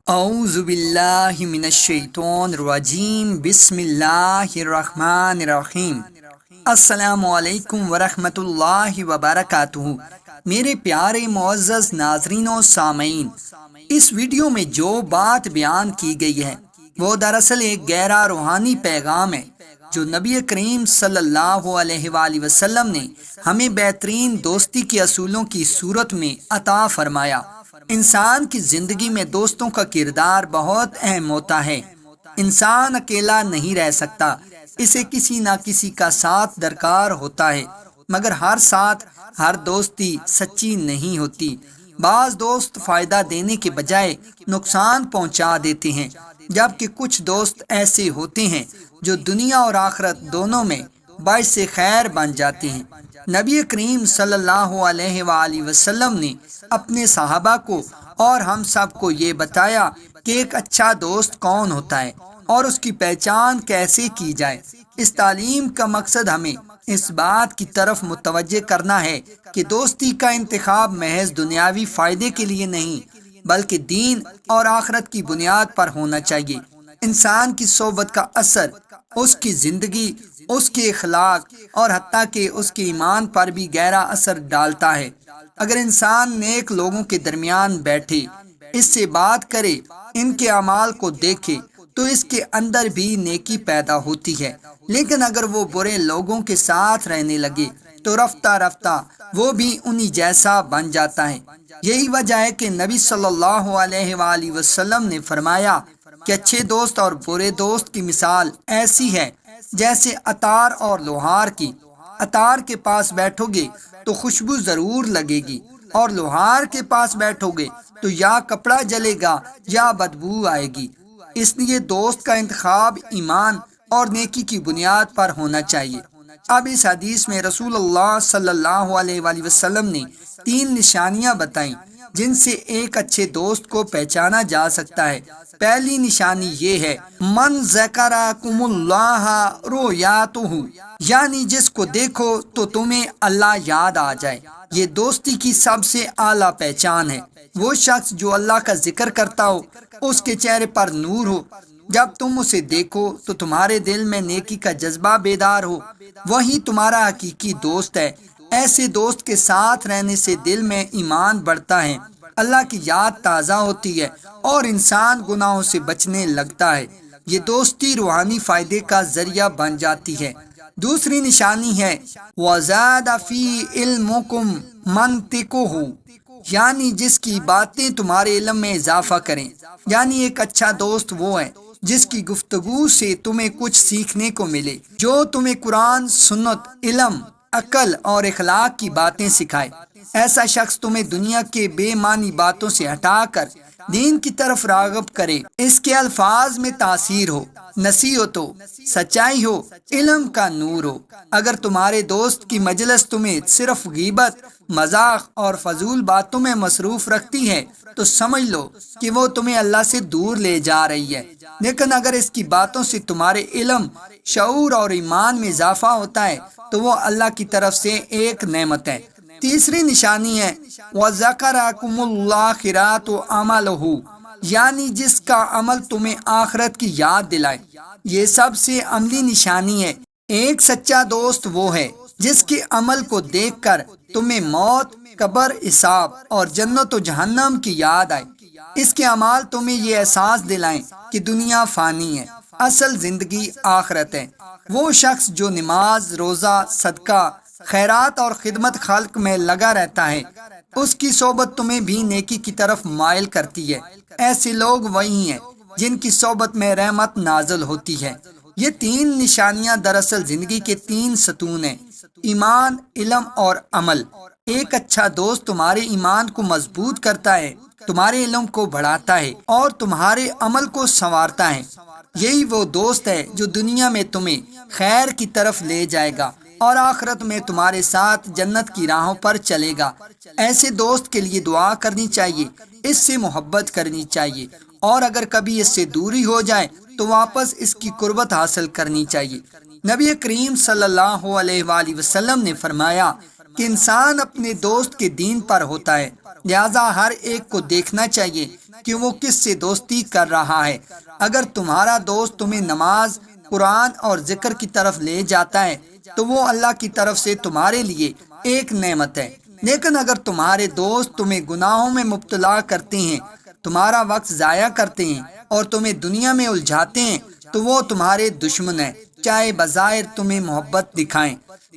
اعوذ باللہ من الشیطان الرجیم، بسم اللہ الرحمن الرحیم۔ السلام علیکم ورحمۃ اللہ وبرکاتہ۔ میرے پیارے معزز ناظرین و سامعین، اس ویڈیو میں جو بات بیان کی گئی ہے وہ دراصل ایک گہرا روحانی پیغام ہے جو نبی کریم صلی اللہ علیہ وآلہ وسلم نے ہمیں بہترین دوستی کے اصولوں کی صورت میں عطا فرمایا۔ انسان کی زندگی میں دوستوں کا کردار بہت اہم ہوتا ہے۔ انسان اکیلا نہیں رہ سکتا، اسے کسی نہ کسی کا ساتھ درکار ہوتا ہے، مگر ہر ساتھ ہر دوستی سچی نہیں ہوتی۔ بعض دوست فائدہ دینے کے بجائے نقصان پہنچا دیتے ہیں، جبکہ کچھ دوست ایسے ہوتے ہیں جو دنیا اور آخرت دونوں میں باعث خیر بن جاتے ہیں۔ نبی کریم صلی اللہ علیہ وآلہ وسلم نے اپنے صحابہ کو اور ہم سب کو یہ بتایا کہ ایک اچھا دوست کون ہوتا ہے اور اس کی پہچان کیسے کی جائے۔ اس تعلیم کا مقصد ہمیں اس بات کی طرف متوجہ کرنا ہے کہ دوستی کا انتخاب محض دنیاوی فائدے کے لیے نہیں بلکہ دین اور آخرت کی بنیاد پر ہونا چاہیے۔ انسان کی صحبت کا اثر اس کی زندگی، اس کے اخلاق اور حتیٰ کہ اس کے ایمان پر بھی گہرا اثر ڈالتا ہے۔ اگر انسان نیک لوگوں کے درمیان بیٹھے، اس سے بات کرے، ان کے اعمال کو دیکھے تو اس کے اندر بھی نیکی پیدا ہوتی ہے، لیکن اگر وہ برے لوگوں کے ساتھ رہنے لگے تو رفتہ رفتہ وہ بھی انہی جیسا بن جاتا ہے۔ یہی وجہ ہے کہ نبی صلی اللہ علیہ وآلہ وسلم نے فرمایا کہ اچھے دوست اور برے دوست کی مثال ایسی ہے جیسے عطار اور لوہار کی۔ عطار کے پاس بیٹھو گے تو خوشبو ضرور لگے گی، اور لوہار کے پاس بیٹھو گے تو یا کپڑا جلے گا یا بدبو آئے گی۔ اس لیے دوست کا انتخاب ایمان اور نیکی کی بنیاد پر ہونا چاہیے۔ اب اس حدیث میں رسول اللہ صلی اللہ علیہ وآلہ وسلم نے 3 نشانیاں بتائیں جن سے ایک اچھے دوست کو پہچانا جا سکتا ہے۔ پہلی نشانی یہ ہے، من ذکرکم اللہ رویاتہ، یعنی جس کو دیکھو تو تمہیں اللہ یاد آ جائے۔ یہ دوستی کی سب سے اعلیٰ پہچان ہے۔ وہ شخص جو اللہ کا ذکر کرتا ہو، اس کے چہرے پر نور ہو، جب تم اسے دیکھو تو تمہارے دل میں نیکی کا جذبہ بیدار ہو، وہی تمہارا حقیقی دوست ہے۔ ایسے دوست کے ساتھ رہنے سے دل میں ایمان بڑھتا ہے، اللہ کی یاد تازہ ہوتی ہے اور انسان گناہوں سے بچنے لگتا ہے۔ یہ دوستی روحانی فائدے کا ذریعہ بن جاتی ہے۔ دوسری نشانی ہے، وَزَادَ فِي عِلْمُكُمْ مَنْطِقُهُ، یعنی جس کی باتیں تمہارے علم میں اضافہ کریں۔ یعنی ایک اچھا دوست وہ ہے جس کی گفتگو سے تمہیں کچھ سیکھنے کو ملے، جو تمہیں قرآن، سنت، علم، عقل اور اخلاق کی باتیں سکھائے۔ ایسا شخص تمہیں دنیا کے بے معنی باتوں سے ہٹا کر دین کی طرف راغب کرے۔ اس کے الفاظ میں تاثیر ہو، نصیحت ہو، سچائی ہو، علم کا نور ہو۔ اگر تمہارے دوست کی مجلس تمہیں صرف غیبت، مذاق اور فضول باتوں میں مصروف رکھتی ہے تو سمجھ لو کہ وہ تمہیں اللہ سے دور لے جا رہی ہے، لیکن اگر اس کی باتوں سے تمہارے علم، شعور اور ایمان میں اضافہ ہوتا ہے تو وہ اللہ کی طرف سے ایک نعمت ہے۔ تیسری نشانی ہے، وَذَكَرَكُمُ الْآخِرَةُ عَمَلُهُ، یعنی جس کا عمل تمہیں آخرت کی یاد دلائے۔ یہ سب سے عملی نشانی ہے۔ ایک سچا دوست وہ ہے جس کے عمل کو دیکھ کر تمہیں موت، قبر، حساب اور جنت و جہنم کی یاد آئے۔ اس کے اعمال تمہیں یہ احساس دلائیں کہ دنیا فانی ہے، اصل زندگی آخرت ہے۔ وہ شخص جو نماز، روزہ، صدقہ، خیرات اور خدمت خلق میں لگا رہتا ہے، اس کی صحبت تمہیں بھی نیکی کی طرف مائل کرتی ہے۔ ایسے لوگ وہی ہیں جن کی صحبت میں رحمت نازل ہوتی ہے۔ یہ 3 نشانیاں دراصل زندگی کے 3 ستون ہیں، ایمان، علم اور عمل۔ ایک اچھا دوست تمہارے ایمان کو مضبوط کرتا ہے، تمہارے علم کو بڑھاتا ہے اور تمہارے عمل کو سنوارتا ہے۔ یہی وہ دوست ہے جو دنیا میں تمہیں خیر کی طرف لے جائے گا اور آخرت میں تمہارے ساتھ جنت کی راہوں پر چلے گا۔ ایسے دوست کے لیے دعا کرنی چاہیے، اس سے محبت کرنی چاہیے، اور اگر کبھی اس سے دوری ہو جائے تو واپس اس کی قربت حاصل کرنی چاہیے۔ نبی کریم صلی اللہ علیہ وآلہ وسلم نے فرمایا کہ انسان اپنے دوست کے دین پر ہوتا ہے لہذا ہر ایک کو دیکھنا چاہیے کہ وہ کس سے دوستی کر رہا ہے۔ اگر تمہارا دوست تمہیں نماز، قرآن اور ذکر کی طرف لے جاتا ہے تو وہ اللہ کی طرف سے تمہارے لیے ایک نعمت ہے، لیکن اگر تمہارے دوست تمہیں گناہوں میں مبتلا کرتے ہیں، تمہارا وقت ضائع کرتے ہیں اور تمہیں دنیا میں الجھاتے ہیں تو وہ تمہارے دشمن ہیں، چاہے بظاہر تمہیں محبت دکھائیں۔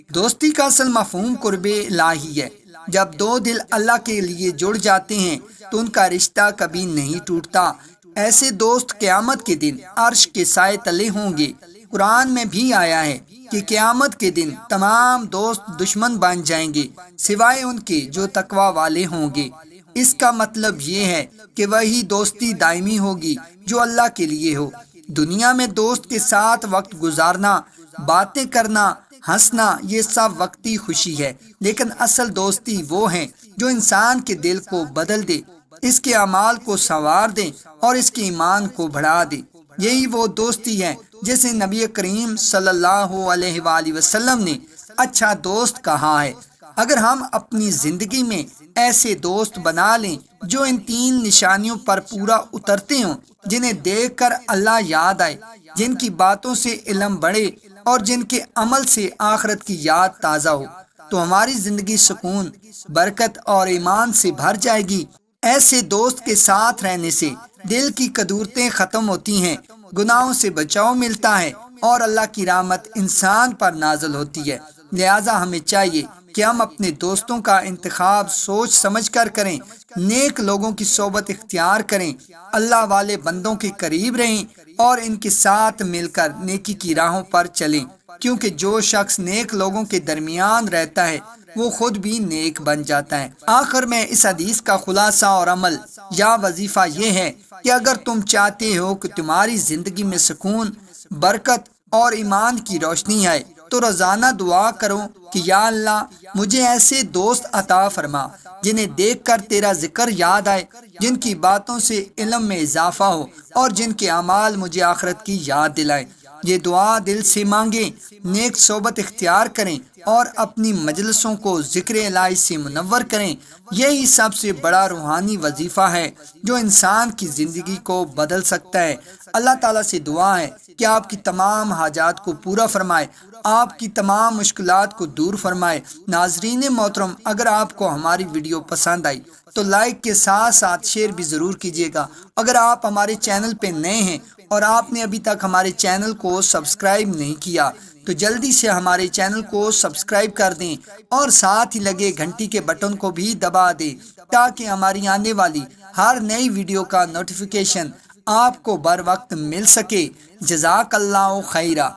دوستی کا اصل مفہوم قرب الہی ہے۔ جب دو دل اللہ کے لیے جڑ جاتے ہیں تو ان کا رشتہ کبھی نہیں ٹوٹتا۔ ایسے دوست قیامت کے دن عرش کے سائے تلے ہوں گے۔ قرآن میں بھی آیا ہے کہ قیامت کے دن تمام دوست دشمن بن جائیں گے سوائے ان کے جو تقوی والے ہوں گے۔ اس کا مطلب یہ ہے کہ وہی دوستی دائمی ہوگی جو اللہ کے لیے ہو۔ دنیا میں دوست کے ساتھ وقت گزارنا، باتیں کرنا، ہنسنا، یہ سب وقتی خوشی ہے، لیکن اصل دوستی وہ ہے جو انسان کے دل کو بدل دے، اس کے اعمال کو سنوار دے اور اس کے ایمان کو بڑھا دے۔ یہی وہ دوستی ہے جسے نبی کریم صلی اللہ علیہ وآلہ وسلم نے اچھا دوست کہا ہے۔ اگر ہم اپنی زندگی میں ایسے دوست بنا لیں جو ان تین نشانیوں پر پورا اترتے ہوں، جنہیں دیکھ کر اللہ یاد آئے، جن کی باتوں سے علم بڑھے اور جن کے عمل سے آخرت کی یاد تازہ ہو، تو ہماری زندگی سکون، برکت اور ایمان سے بھر جائے گی۔ ایسے دوست کے ساتھ رہنے سے دل کی کدورتیں ختم ہوتی ہیں، گناہوں سے بچاؤ ملتا ہے اور اللہ کی رحمت انسان پر نازل ہوتی ہے۔ لہٰذا ہمیں چاہیے کہ ہم اپنے دوستوں کا انتخاب سوچ سمجھ کر کریں، نیک لوگوں کی صحبت اختیار کریں، اللہ والے بندوں کے قریب رہیں اور ان کے ساتھ مل کر نیکی کی راہوں پر چلیں، کیونکہ جو شخص نیک لوگوں کے درمیان رہتا ہے وہ خود بھی نیک بن جاتا ہے۔ آخر میں اس حدیث کا خلاصہ اور عمل یا وظیفہ یہ ہے کہ اگر تم چاہتے ہو کہ تمہاری زندگی میں سکون، برکت اور ایمان کی روشنی آئے تو روزانہ دعا کرو کہ یا اللہ مجھے ایسے دوست عطا فرما جنہیں دیکھ کر تیرا ذکر یاد آئے، جن کی باتوں سے علم میں اضافہ ہو اور جن کے اعمال مجھے آخرت کی یاد دلائیں۔ یہ دعا دل سے مانگیں، نیک صحبت اختیار کریں اور اپنی مجلسوں کو ذکر الہی سے منور کریں۔ یہی سب سے بڑا روحانی وظیفہ ہے جو انسان کی زندگی کو بدل سکتا ہے۔ اللہ تعالیٰ سے دعا ہے کہ آپ کی تمام حاجات کو پورا فرمائے، آپ کی تمام مشکلات کو دور فرمائے۔ ناظرین محترم، اگر آپ کو ہماری ویڈیو پسند آئی تو لائک کے ساتھ ساتھ شیئر بھی ضرور کیجیے گا۔ اگر آپ ہمارے چینل پہ نئے ہیں اور آپ نے ابھی تک ہمارے چینل کو سبسکرائب نہیں کیا تو جلدی سے ہمارے چینل کو سبسکرائب کر دیں اور ساتھ ہی لگے گھنٹی کے بٹن کو بھی دبا دیں تاکہ ہماری آنے والی ہر نئی ویڈیو کا نوٹیفیکیشن آپ کو بر وقت مل سکے۔ جزاک اللہ خیرہ۔